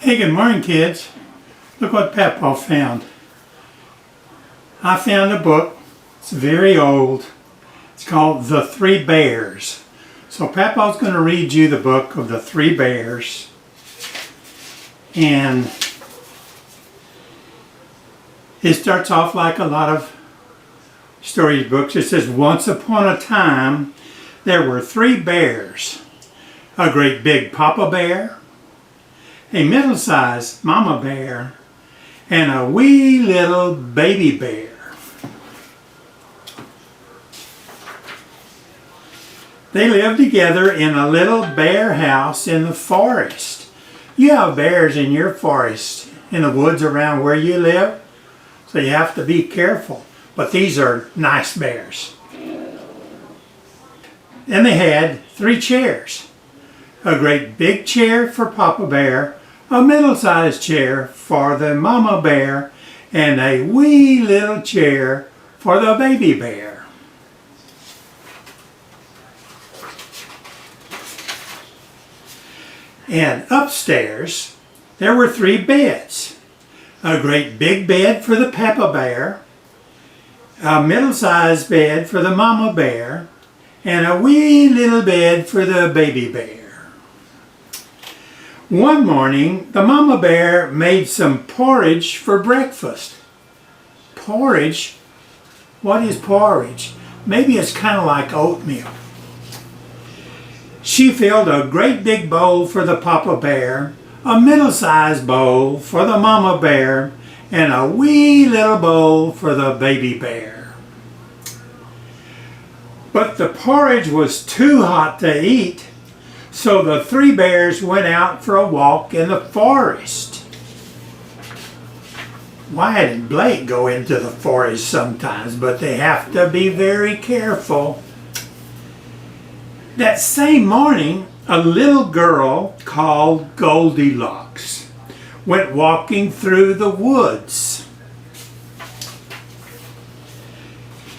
Hey, good morning, kids. Look what Papa found. I found a book. It's very old. It's called The Three Bears. So Papa's going to read you the book of the Three Bears. And it starts off like a lot of storybooks. It says, once upon a time, there were three bears. A great big Papa Bear, a middle-sized Mama Bear, and a wee little baby bear. They lived together in a little bear house in the forest. You have bears in your forest, in the woods around where you live, so you have to be careful. But these are nice bears. And they had three chairs. A great big chair for Papa Bear, a middle-sized chair for the Mama Bear, and a wee little chair for the baby bear. And upstairs, there were three beds. A great big bed for the Papa Bear, a middle-sized bed for the Mama Bear, and a wee little bed for the baby bear. One morning, the Mama Bear made some porridge for breakfast. Porridge? What is porridge? Maybe it's kind of like oatmeal. She filled a great big bowl for the Papa Bear, a middle-sized bowl for the Mama Bear, and a wee little bowl for the baby bear. But the porridge was too hot to eat, so the three bears went out for a walk in the forest. Wyatt and Blake go into the forest sometimes, but they have to be very careful. That same morning, a little girl called Goldilocks went walking through the woods.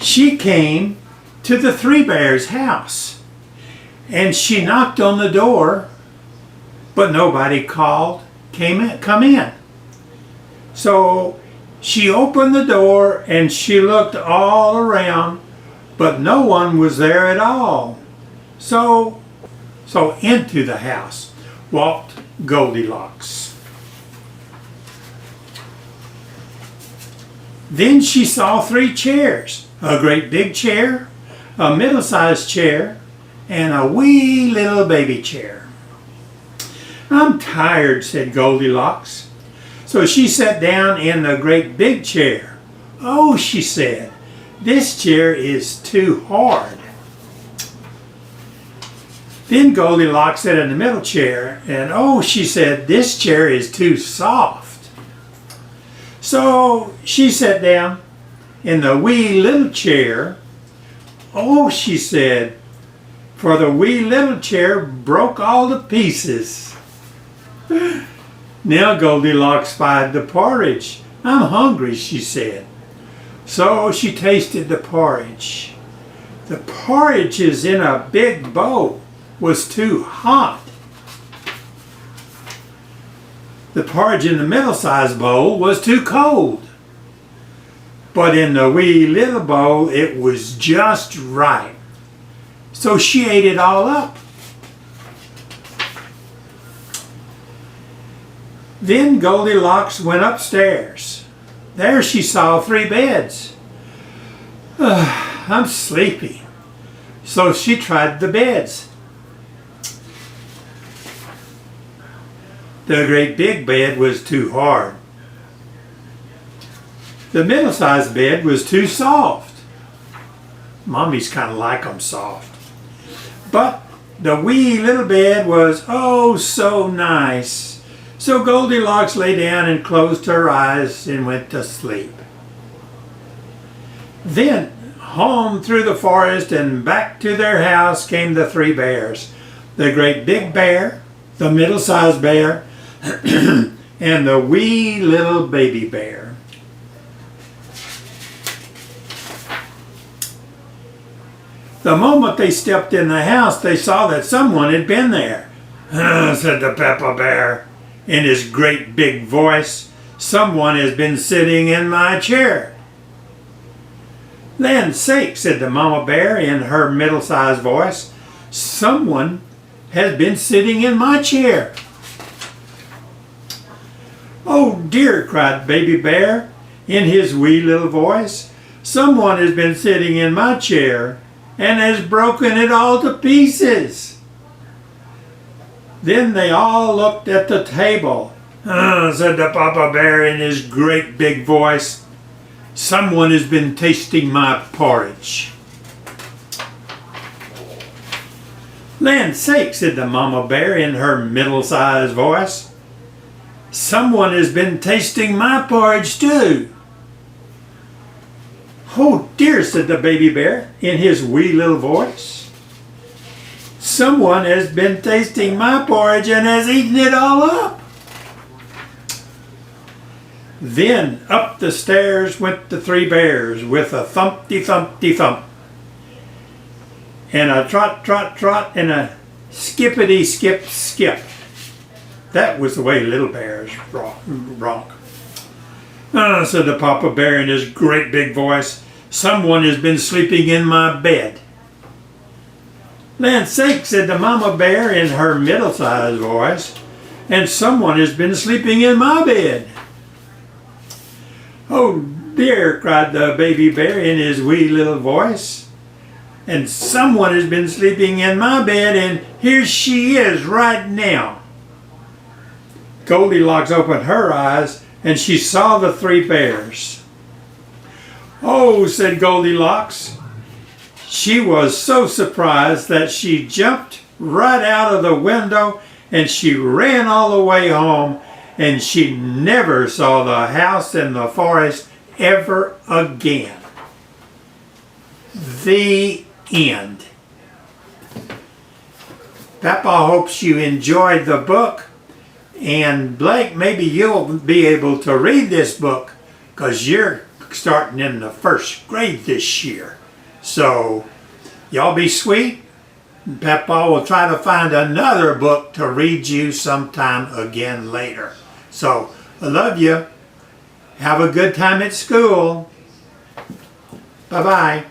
She came to the three bears' house. And she knocked on the door, but nobody come in. So she opened the door and she looked all around, but no one was there at all. So into the house walked Goldilocks. Then she saw three chairs, a great big chair, a middle-sized chair, and a wee little baby chair. I'm tired, said Goldilocks. So she sat down in the great big chair. Oh, she said, this chair is too hard. Then Goldilocks sat in the middle chair, and oh, she said, this chair is too soft. So she sat down in the wee little chair. Oh, she said, for the wee little chair broke all to pieces. Now Goldilocks spied the porridge. I'm hungry, she said. So she tasted the porridge. The porridge is in a big bowl was too hot. The porridge in the middle-sized bowl was too cold. But in the wee little bowl, it was just right. So she ate it all up. Then Goldilocks went upstairs. There she saw three beds. I'm sleepy. So she tried the beds. The great big bed was too hard. The middle-sized bed was too soft. Mommies kind of like them soft. But the wee little bed was oh so nice. So Goldilocks lay down and closed her eyes and went to sleep. Then home through the forest and back to their house came the three bears. The great big bear, the middle-sized bear, and the wee little baby bear. The moment they stepped in the house, they saw that someone had been there. Said the Papa Bear. in his great big voice, "Someone has been sitting in my chair." "Land's sake," said the mama bear in her middle-sized voice, "someone has been sitting in my chair." "Oh dear," cried Baby Bear in his wee little voice, "someone has been sitting in my chair and has broken it all to pieces." Then they all looked at the table. Said the Papa Bear in his great big voice, "Someone has been tasting my porridge." "Land's sake," said the Mama Bear in her middle-sized voice, "someone has been tasting my porridge too." "Oh dear," said the Baby Bear in his wee little voice, "someone has been tasting my porridge and has eaten it all up." Then up the stairs went the three bears with a thumpty-thumpty-thump, and a trot-trot-trot, and a skippity-skip-skip. That was the way little bears rock. Said the Papa Bear in his great big voice, "someone has been sleeping in my bed." "Land's sake," said the Mama Bear in her middle-sized voice, "and someone has been sleeping in my bed." "Oh dear," cried the Baby Bear in his wee little voice, "and someone has been sleeping in my bed, and here she is right now." Goldilocks opened her eyes and she saw the three bears. "Oh," said Goldilocks. She was so surprised that she jumped right out of the window and she ran all the way home, and she never saw the house in the forest ever again. The end. Papa hopes you enjoyed the book. And Blake, maybe you'll be able to read this book because you're starting in the first grade this year. So y'all be sweet. Papa will try to find another book to read you sometime again later. So I love you. Have a good time at school. Bye-bye.